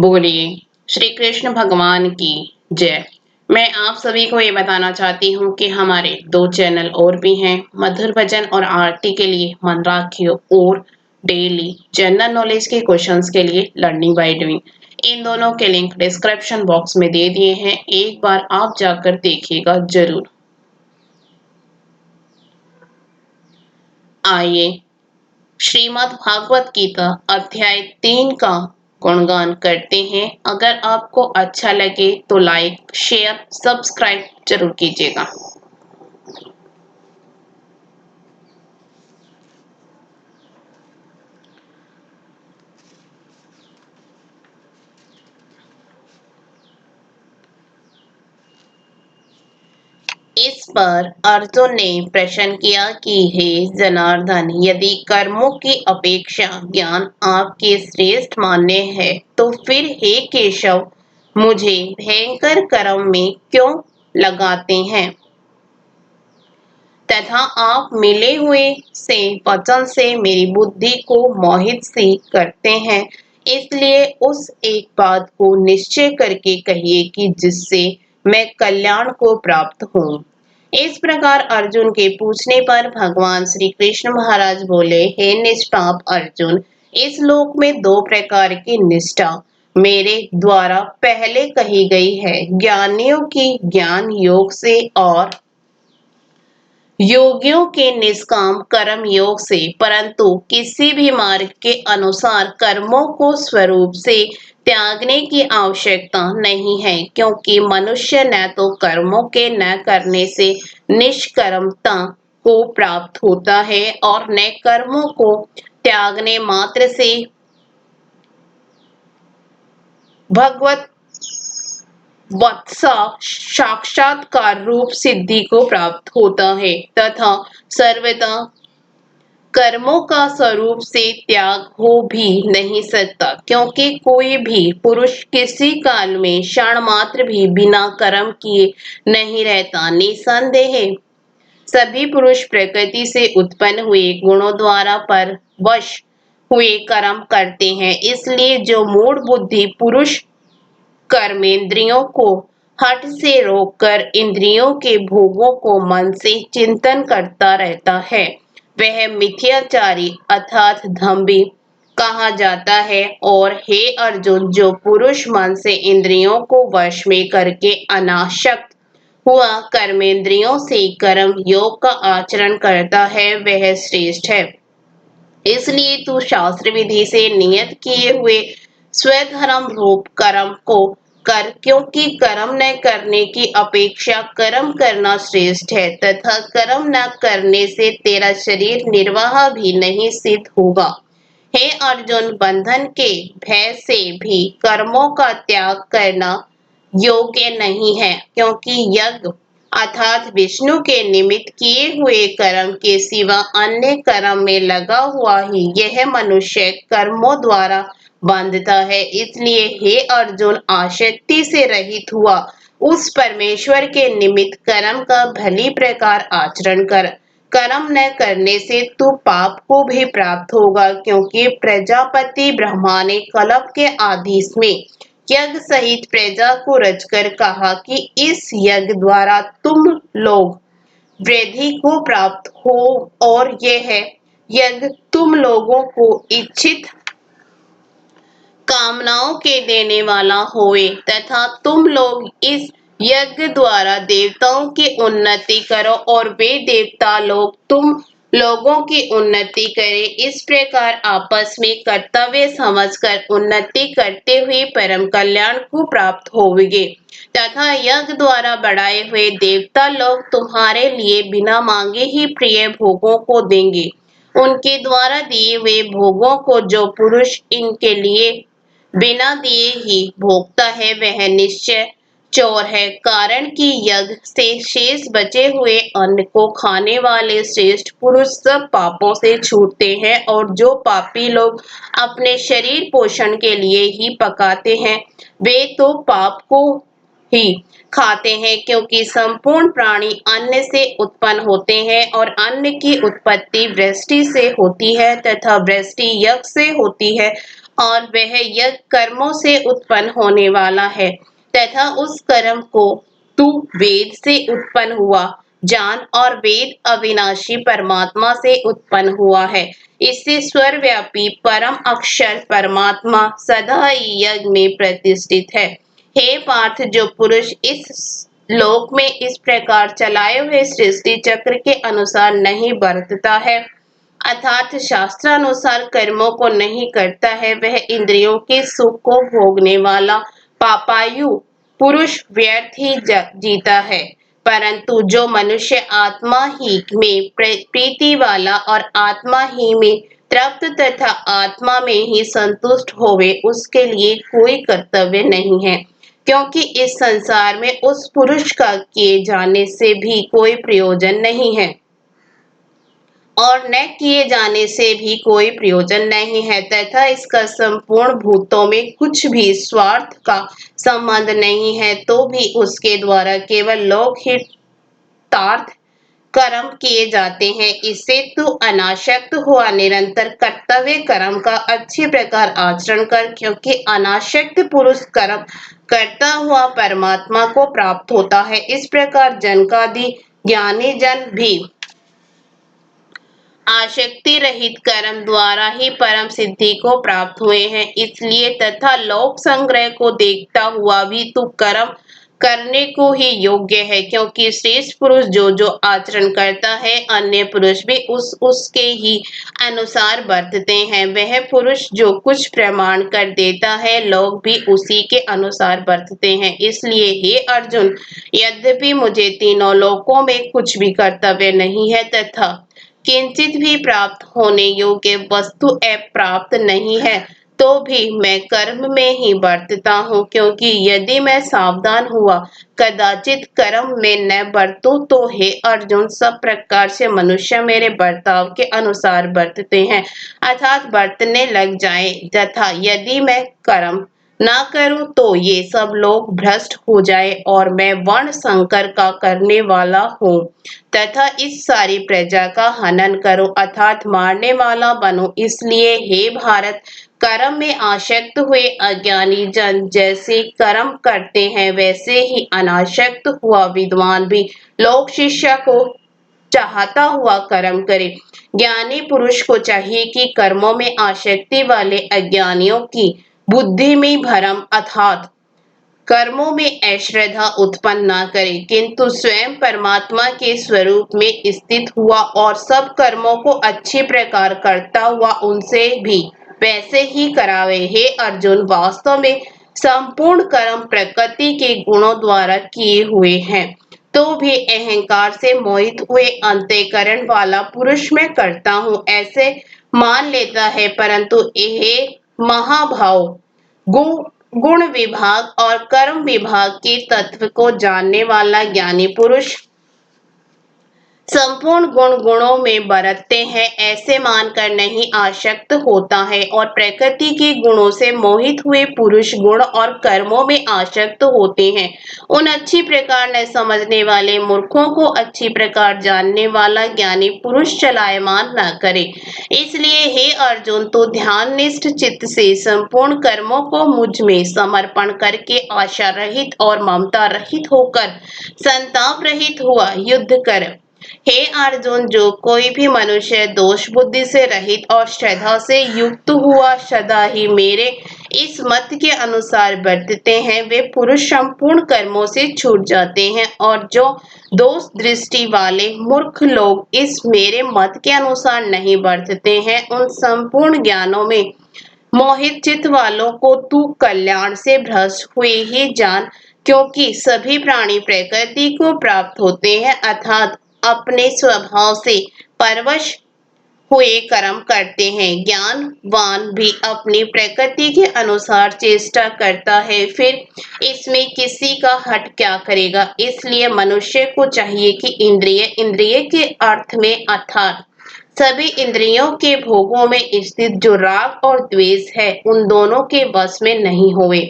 बोलिए श्री कृष्ण भगवान की जय। मैं आप सभी को ये बताना चाहती हूँ कि हमारे दो चैनल और भी हैं, मधुर भजन और आरती के लिए मन राखियो और डेली जनरल नॉलेज के क्वेश्चंस के लिए लर्निंग बाय डूइंग। इन दोनों के लिंक डिस्क्रिप्शन बॉक्स में दे दिए हैं, एक बार आप जाकर देखिएगा जरूर। आइए श्रीमद् भागवत गीता अध्याय 3 का गुणगान करते हैं। अगर आपको अच्छा लगे तो लाइक शेयर सब्सक्राइब जरूर कीजिएगा। इस पर अर्जुन ने प्रश्न किया कि हे जनार्दन, यदि कर्मों की अपेक्षा ज्ञान आपके श्रेष्ठ मान्य है तो फिर हे केशव मुझे भयंकर कर्म में क्यों लगाते हैं तथा आप मिले हुए से वचन से मेरी बुद्धि को मोहित सी करते हैं। इसलिए उस एक बात को निश्चय करके कहिए कि जिससे मैं कल्याण को प्राप्त हूँ। इस प्रकार अर्जुन के पूछने पर भगवान श्री कृष्ण महाराज बोले, हे निष्पाप अर्जुन, इस लोक में दो प्रकार की निष्ठा मेरे द्वारा पहले कही गई है, ज्ञानियों की ज्ञान योग से और योगियों के निष्काम कर्म योग से। परंतु किसी भी मार्ग के अनुसार कर्मों को स्वरूप से त्यागने की आवश्यकता नहीं है, क्योंकि मनुष्य न तो कर्मों के न करने से निष्कर्मता को प्राप्त होता है और न कर्मों को त्यागने मात्र से भगवत वत्सा साक्षात्कार रूप सिद्धि को प्राप्त होता है तथा सर्वदा कर्मों का स्वरूप से त्याग हो भी नहीं सकता, क्योंकि कोई भी पुरुष किसी काल में क्षण मात्र भी बिना कर्म किए नहीं रहता। निसंदेह सभी पुरुष प्रकृति से उत्पन्न हुए गुणों द्वारा पर वश हुए कर्म करते हैं। इसलिए जो मूढ़ बुद्धि पुरुष कर्मेंद्रियों को हठ से रोककर इंद्रियों के भोगों को मन से चिंतन करता रहता है, वह मिथ्याचारी अर्थात दंभी कहा जाता है। और हे अर्जुन, जो पुरुष मन से इंद्रियों को वश में करके अनासक्त हुआ कर्मेंद्रियों से कर्म योग का आचरण करता है, वह श्रेष्ठ है। इसलिए तू शास्त्र विधि से नियत किए हुए स्वधर्म रूप कर्म को कर, क्योंकि कर्म न करने की अपेक्षा कर्म करना श्रेष्ठ है तथा कर्म न करने से तेरा शरीर निर्वाह भी नहीं सिद्ध होगा। हे अर्जुन, बंधन के भय से भी कर्मों का त्याग करना योग्य नहीं है, क्योंकि यज्ञ अर्थात विष्णु के निमित्त किए हुए कर्म के सिवा अन्य कर्म में लगा हुआ ही यह मनुष्य कर्मों द्वारा बांधता है। इसलिए हे अर्जुन, आसक्ति से रहित हुआ उस परमेश्वर के निमित्त कर्म का भली प्रकार आचरण कर। कर्म न करने से तू पाप को भी प्राप्त होगा, क्योंकि प्रजापति ब्रह्मा ने कल्प के आदेश में यज्ञ सहित प्रजा को रचकर कहा कि इस यज्ञ द्वारा तुम लोग वृद्धि को प्राप्त हो और यह यज्ञ तुम लोगों को इच्छित कामनाओं के देने वाला होवे तथा तुम लोग इस यज्ञ द्वारा देवताओं की उन्नति करो और वे देवता लोग तुम लोगों की उन्नति करें। इस प्रकार आपस में कर्तव्य समझकर उन्नति करते हुए परम कल्याण को प्राप्त होगे तथा यज्ञ द्वारा बढ़ाए हुए देवता लोग तुम्हारे लिए बिना मांगे ही प्रिय भोगों को देंगे। उनके द्वारा दिए हुए भोगों को जो पुरुष इनके लिए बिना दिए ही भोगता है वह निश्चय चोर है, कारण कि यज्ञ से शेष बचे हुए अन्न को खाने वाले श्रेष्ठ पुरुष सब पापों से छूटते हैं। और जो पापी लोग अपने शरीर पोषण के लिए ही पकाते हैं वे तो पाप को ही खाते हैं, क्योंकि संपूर्ण प्राणी अन्न से उत्पन्न होते हैं और अन्न की उत्पत्ति वृष्टि से होती है तथा वृष्टि यज्ञ से होती है और वह यज्ञ कर्मों से उत्पन्न होने वाला है तथा उस कर्म को तू वेद से उत्पन्न हुआ जान और वेद अविनाशी परमात्मा से उत्पन्न हुआ है। इससे सर्वव्यापी परम अक्षर परमात्मा सदा ही यज्ञ में प्रतिष्ठित है। हे पार्थ, जो पुरुष इस लोक में इस प्रकार चलाए हुए सृष्टि चक्र के अनुसार नहीं बरतता है अर्थात शास्त्रानुसार कर्मों को नहीं करता है, वह इंद्रियों के सुख को भोगने वाला पापायु पुरुष व्यर्थ ही जीता है। परंतु जो मनुष्य आत्मा ही में प्रीति वाला और आत्मा ही में तृप्त तथा आत्मा में ही संतुष्ट होवे, उसके लिए कोई कर्तव्य नहीं है, क्योंकि इस संसार में उस पुरुष का किए जाने से भी कोई प्रयोजन नहीं है और न किए जाने से भी कोई प्रयोजन नहीं है तथा इसका संपूर्ण भूतों में कुछ भी स्वार्थ का संबंध नहीं है, तो भी उसके द्वारा केवल लोकहितार्थ कर्म किए जाते हैं। इससे तू अनासक्त हुआ निरंतर कर्तव्य कर्म का अच्छी प्रकार आचरण कर, क्योंकि अनासक्त पुरुष कर्म करता हुआ परमात्मा को प्राप्त होता है। इस प्रकार जनकादि ज्ञानी जन भी आसक्ति रहित कर्म द्वारा ही परम सिद्धि को प्राप्त हुए हैं। इसलिए तथा लोक संग्रह को देखता हुआ भी तू कर्म करने को ही योग्य है, क्योंकि श्रेष्ठ पुरुष जो जो आचरण करता है अन्य पुरुष भी उसके ही अनुसार बरतते हैं। वह पुरुष जो कुछ प्रमाण कर देता है लोग भी उसी के अनुसार बरतते हैं। इसलिए हे अर्जुन, यद्यपि मुझे तीनों लोकों में कुछ भी कर्तव्य नहीं है तथा किंचित भी प्राप्त होने योग्य वस्तु प्राप्त नहीं है, तो भी मैं कर्म में ही बरतता हूँ, क्योंकि यदि मैं सावधान हुआ कदाचित कर्म में न बरतूं तो हे अर्जुन, सब प्रकार से मनुष्य मेरे बर्ताव के अनुसार बरतते हैं अर्थात बरतने लग जाए तथा यदि मैं कर्म ना करूं तो ये सब लोग भ्रष्ट हो जाए और मैं वर्ण संकर का करने वाला हूँ तथा इस सारी प्रजा का हनन करो अर्थात मारने वाला बनो। इसलिए हे भारत, कर्म में आसक्त हुए अज्ञानी जन जैसे कर्म करते हैं वैसे ही अनासक्त हुआ विद्वान भी लोक शिक्षा को चाहता हुआ कर्म करे। ज्ञानी पुरुष को चाहिए कि कर्मों में आसक्ति वाले अज्ञानियों की बुद्धि में भ्रम अर्थात कर्मों में अश्रद्धा उत्पन्न न करे, किंतु स्वयं परमात्मा के स्वरूप में स्थित हुआ और सब कर्मों को अच्छी प्रकार करता हुआ उनसे भी वैसे ही करावे। हे अर्जुन, वास्तव में संपूर्ण कर्म प्रकृति के गुणों द्वारा किए हुए हैं, तो भी अहंकार से मोहित हुए अंतःकरण वाला पुरुष मैं करता हूँ ऐसे मान लेता है, परंतु यह महाभाव गुण विभाग और कर्म विभाग के तत्व को जानने वाला ज्ञानी पुरुष संपूर्ण गुणों में बरतते हैं ऐसे मानकर नहीं आसक्त होता है और प्रकृति के गुणों से मोहित हुए पुरुष गुण और कर्मों में आसक्त होते हैं। उन अच्छी प्रकार न समझने वाले मूर्खों को अच्छी प्रकार जानने वाला ज्ञानी पुरुष चलायमान न करे। इसलिए हे अर्जुन, तो ध्याननिष्ठ चित्त से संपूर्ण कर्मों को मुझ में समर्पण करके आशा रहित और ममता रहित होकर संताप रहित हुआ युद्ध कर। हे अर्जुन, जो कोई भी मनुष्य दोष बुद्धि से रहित और श्रद्धा से युक्त हुआ सदा ही मेरे इस मत के अनुसार बरतते हैं, वे पुरुष संपूर्ण कर्मों से छूट जाते हैं और जो दोष दृष्टि वाले मूर्ख लोग इस मेरे मत के अनुसार नहीं बरतते हैं, उन संपूर्ण ज्ञानों में मोहित चित्त वालों को तू कल्याण से भ्रष्ट हुए ही जान, क्योंकि सभी प्राणी प्रकृति को प्राप्त होते हैं अर्थात अपने स्वभाव से परवश हुए कर्म करते हैं। ज्ञानवान भी अपनी प्रकृति के अनुसार चेष्टा करता है, फिर इसमें किसी का हट क्या करेगा। इसलिए मनुष्य को चाहिए कि इंद्रिय के अर्थ में अर्थात सभी इंद्रियों के भोगों में स्थित जो राग और द्वेष है उन दोनों के वश में नहीं होवे,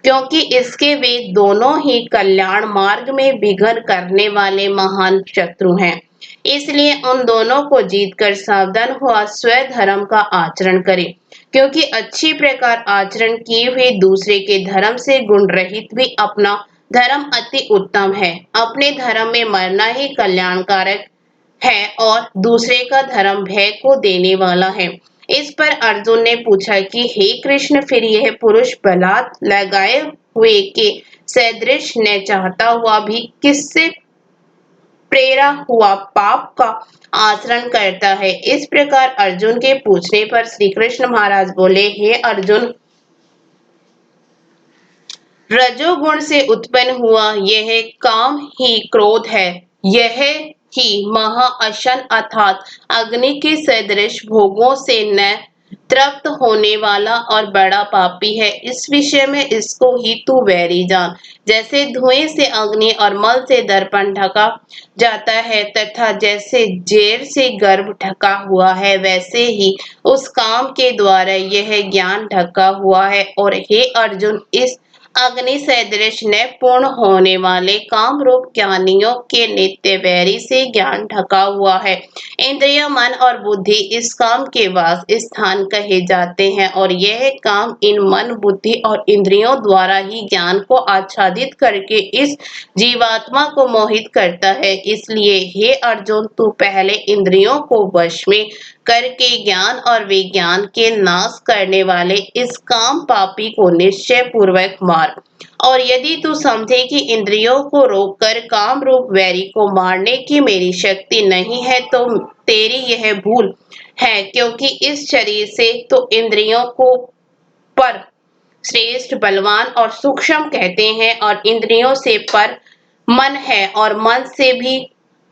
क्योंकि इसके वे दोनों ही कल्याण मार्ग में विघ्न करने वाले महान शत्रु हैं। इसलिए उन दोनों को जीतकर सावधान हुआ स्वधर्म का आचरण करे, क्योंकि अच्छी प्रकार आचरण किए हुए दूसरे के धर्म से गुण रहित भी अपना धर्म अति उत्तम है। अपने धर्म में मरना ही कल्याणकारक है और दूसरे का धर्म भय को देने वाला है। इस पर अर्जुन ने पूछा कि हे कृष्ण, फिर यह पुरुष बलात् लगाए हुए के सदृश न चाहता हुआ भी किससे प्रेरा हुआ पाप का आचरण करता है? इस प्रकार अर्जुन के पूछने पर श्री कृष्ण महाराज बोले, हे अर्जुन, रजोगुण से उत्पन्न हुआ यह काम ही क्रोध है। यह ही महाअशन अर्थात अग्नि के सदृश भोगों से न तृप्त होने वाला और बड़ा पापी है। इस विषय में इसको ही तू वैरी जान। जैसे धुएं से अग्नि और मल से दर्पण ढका जाता है तथा जैसे जेर से गर्भ ढका हुआ है, वैसे ही उस काम के द्वारा यह ज्ञान ढका हुआ है। और हे अर्जुन, इस अग्नि सदृश न पूर्ण होने वाले काम रूप ज्ञानियों के नित्य वैरी से ज्ञान ढका हुआ है। इंद्रिय, मन और बुद्धि इस काम के वास स्थान कहे जाते हैं और यह काम इन मन, बुद्धि और इंद्रियों द्वारा ही ज्ञान को आच्छादित करके इस जीवात्मा को मोहित करता है। इसलिए हे अर्जुन, तू पहले इंद्रियों को वश में करके ज्ञान और विज्ञान के नाश करने वाले इस काम पापी को निश्चय पूर्वक मार। और यदि तू समझे कि इंद्रियों को रोककर काम रूप वैरी को मारने की मेरी शक्ति नहीं है, तो तेरी यह भूल है, क्योंकि इस शरीर से तो इंद्रियों को पर श्रेष्ठ, बलवान और सूक्ष्म कहते हैं और इंद्रियों से पर मन है और मन से भी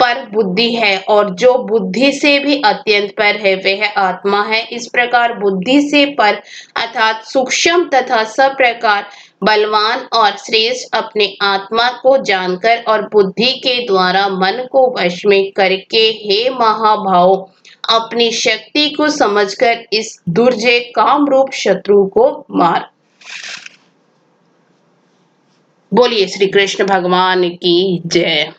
पर बुद्धि है और जो बुद्धि से भी अत्यंत पर है वह आत्मा है। इस प्रकार बुद्धि से पर अर्थात सूक्ष्म तथा सब प्रकार बलवान और श्रेष्ठ अपने आत्मा को जानकर और बुद्धि के द्वारा मन को वश में करके हे महाभाव, अपनी शक्ति को समझकर इस दुर्जय काम रूप शत्रु को मार। बोलिए श्री कृष्ण भगवान की जय।